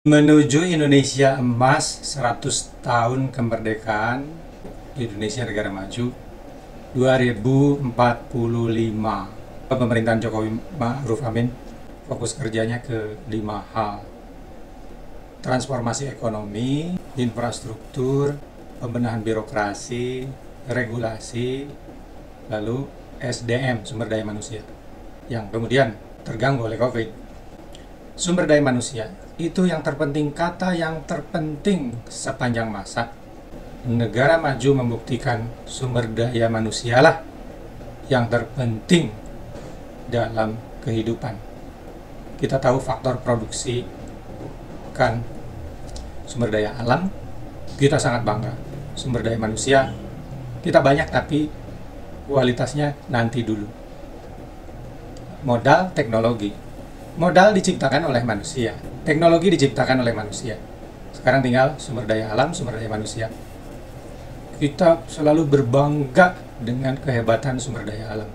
Menuju Indonesia emas 100 tahun kemerdekaan, Indonesia negara maju 2045. Pemerintahan Jokowi Ma'ruf Amin fokus kerjanya ke 5 hal. Transformasi ekonomi, infrastruktur, pembenahan birokrasi, regulasi, lalu SDM, sumber daya manusia, yang kemudian terganggu oleh COVID. Sumber daya manusia itu yang terpenting, kata yang terpenting sepanjang masa. Negara maju membuktikan sumber daya manusialah yang terpenting dalam kehidupan. Kita tahu faktor produksi kan sumber daya alam, kita sangat bangga. Sumber daya manusia kita banyak, tapi kualitasnya nanti dulu. Modal teknologi, modal diciptakan oleh manusia, teknologi diciptakan oleh manusia. Sekarang tinggal sumber daya alam, sumber daya manusia. Kita selalu berbangga dengan kehebatan sumber daya alam.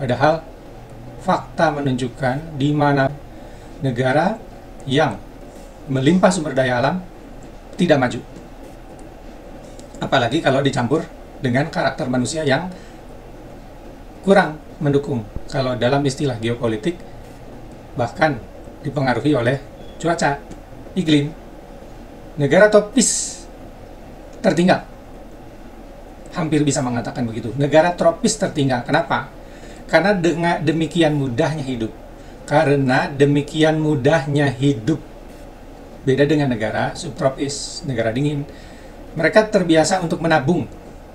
Padahal fakta menunjukkan di mana negara yang melimpah sumber daya alam tidak maju. Apalagi kalau dicampur dengan karakter manusia yang kurang mendukung. Kalau dalam istilah geopolitik, bahkan dipengaruhi oleh cuaca, iklim. Negara tropis tertinggal, hampir bisa mengatakan begitu. Negara tropis tertinggal. Kenapa? Karena dengan demikian mudahnya hidup. Karena demikian mudahnya hidup. Beda dengan negara subtropis, negara dingin. Mereka terbiasa untuk menabung.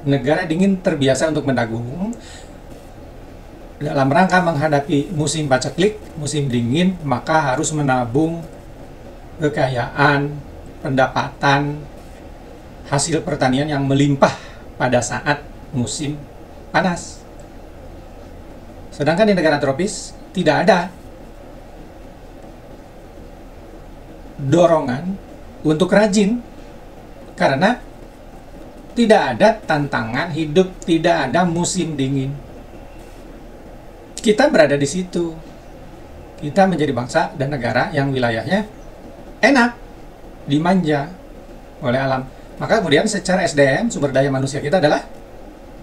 Negara dingin terbiasa untuk menabung. Dalam rangka menghadapi musim paceklik, musim dingin, maka harus menabung kekayaan, pendapatan, hasil pertanian yang melimpah pada saat musim panas. Sedangkan di negara tropis tidak ada dorongan untuk rajin, karena tidak ada tantangan hidup, tidak ada musim dingin. Kita berada di situ. Kita menjadi bangsa dan negara yang wilayahnya enak, dimanja oleh alam. Maka kemudian secara SDM, sumber daya manusia kita adalah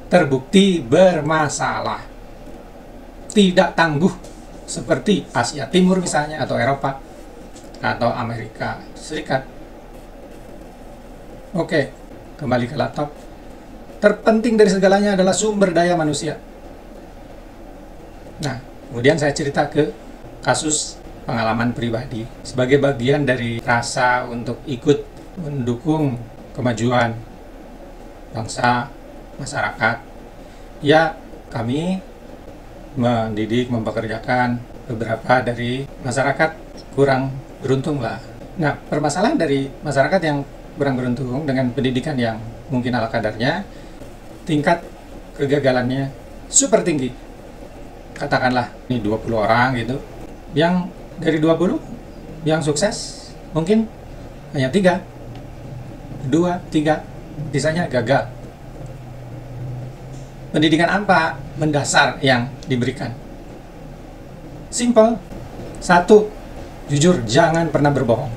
terbukti bermasalah. Tidak tangguh seperti Asia Timur misalnya, atau Eropa, atau Amerika Serikat. Oke, kembali ke laptop. Terpenting dari segalanya adalah sumber daya manusia. Nah, kemudian saya cerita ke kasus pengalaman pribadi sebagai bagian dari rasa untuk ikut mendukung kemajuan bangsa, masyarakat. Ya, kami mendidik, mempekerjakan beberapa dari masyarakat kurang beruntung lah. Nah, permasalahan dari masyarakat yang kurang beruntung dengan pendidikan yang mungkin ala kadarnya, tingkat kegagalannya super tinggi. Katakanlah ini 20 orang gitu, yang dari 20 yang sukses mungkin hanya 3, 2, 3, sisanya gagal. Pendidikan apa mendasar yang diberikan? Simple. 1, jujur, jangan pernah berbohong.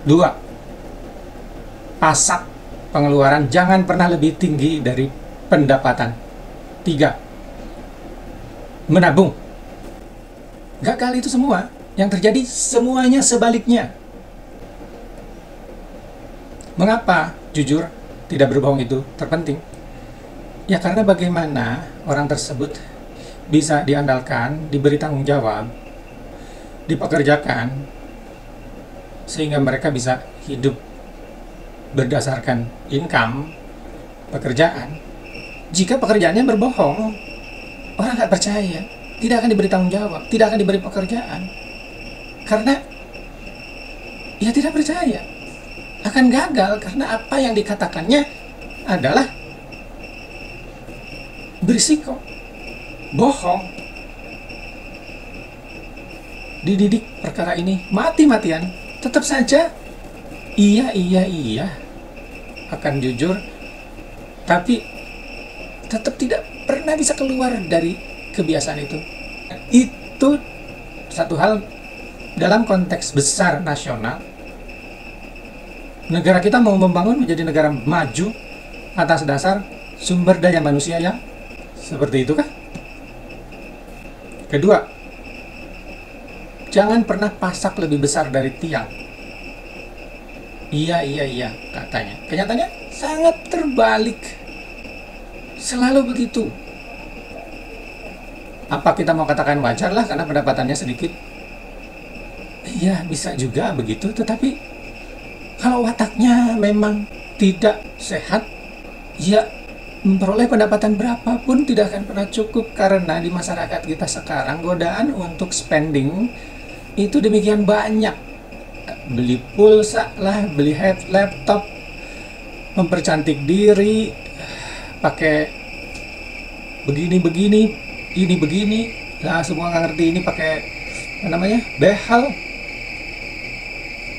2, pasak pengeluaran jangan pernah lebih tinggi dari pendapatan. 3, menabung. Gagal itu semua. Yang terjadi semuanya sebaliknya. Mengapa jujur, tidak berbohong itu terpenting? Ya karena bagaimana orang tersebut bisa diandalkan, diberi tanggung jawab, dipekerjakan, sehingga mereka bisa hidup berdasarkan income pekerjaan. Jika pekerjaannya berbohong, orang nggak percaya, tidak akan diberi tanggung jawab, tidak akan diberi pekerjaan. Karena ia tidak percaya, akan gagal karena apa yang dikatakannya adalah berisiko, bohong. Dididik perkara ini mati-matian, tetap saja iya akan jujur, tapi tetap tidak pernah bisa keluar dari kebiasaan itu. Itu satu hal dalam konteks besar nasional Negara kita mau membangun menjadi negara maju atas dasar sumber daya manusia yang seperti itu kah? Kedua, jangan pernah pasak lebih besar dari tiang. Iya, katanya. Kenyataannya sangat terbalik. Selalu begitu. Apa kita mau katakan wajar lah karena pendapatannya sedikit? Iya, bisa juga begitu. Tetapi kalau wataknya memang tidak sehat, ya memperoleh pendapatan berapapun tidak akan pernah cukup. Karena di masyarakat kita sekarang godaan untuk spending itu demikian banyak. Beli pulsa lah, beli laptop, mempercantik diri, pakai begini, ini begini, lah semua nggak ngerti ini pakai apa namanya, behel,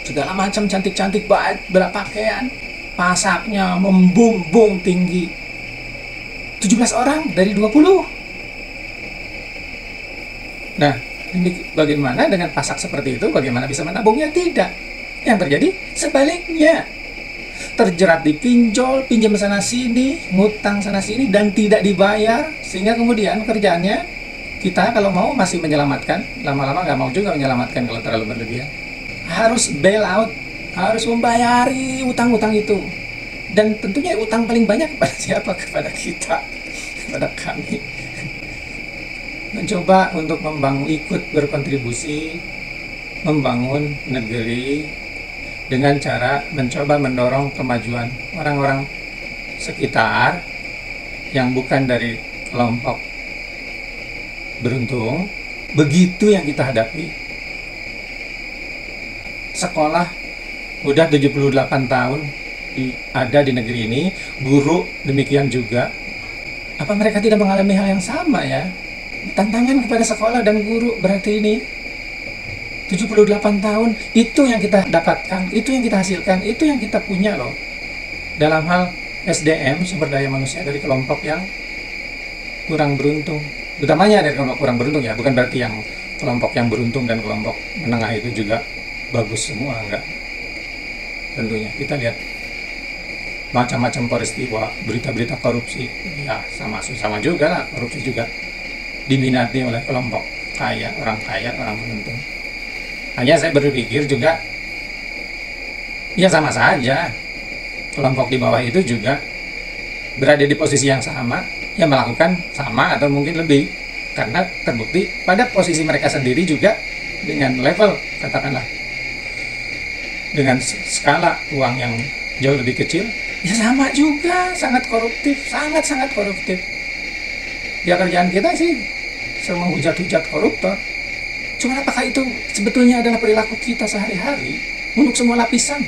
segala macam cantik-cantik berpakaian, pasaknya membumbung tinggi, 17 orang dari 20. Nah, ini bagaimana dengan pasak seperti itu? Bagaimana bisa menabungnya? Tidak. Yang terjadi sebaliknya. Terjerat di pinjol, pinjam sana sini, ngutang sana sini, dan tidak dibayar. Sehingga kemudian kerjaannya, kita kalau mau masih menyelamatkan, lama-lama nggak mau juga menyelamatkan kalau terlalu berlebihan. Harus bail out, harus membayari utang-utang itu. Dan tentunya utang paling banyak kepada siapa? Kepada kita, kepada kami. Mencoba untuk ikut berkontribusi membangun negeri dengan cara mencoba mendorong kemajuan orang-orang sekitar yang bukan dari kelompok beruntung. Begitu yang kita hadapi. Sekolah udah 78 tahun ada di negeri ini, guru demikian juga. Apa mereka tidak mengalami hal yang sama ya? Tantangan kepada sekolah dan guru berarti ini 78 tahun, itu yang kita dapatkan, itu yang kita hasilkan, itu yang kita punya loh. Dalam hal SDM, sumber daya manusia dari kelompok yang kurang beruntung. Utamanya dari kelompok kurang beruntung ya, bukan berarti yang kelompok yang beruntung dan kelompok menengah itu juga bagus semua, enggak. Tentunya kita lihat macam-macam peristiwa, berita-berita korupsi, ya sama juga lah, korupsi juga diminati oleh kelompok kaya, orang beruntung. Hanya saya berpikir juga, ya sama saja, kelompok di bawah itu juga berada di posisi yang sama, ya melakukan sama atau mungkin lebih, karena terbukti pada posisi mereka sendiri juga dengan level, katakanlah, dengan skala uang yang jauh lebih kecil, ya sama juga, sangat koruptif, sangat koruptif. Ya kerjaan kita sih menghujat-hujat koruptor. Cuma apakah itu sebetulnya adalah perilaku kita sehari-hari untuk semua lapisan?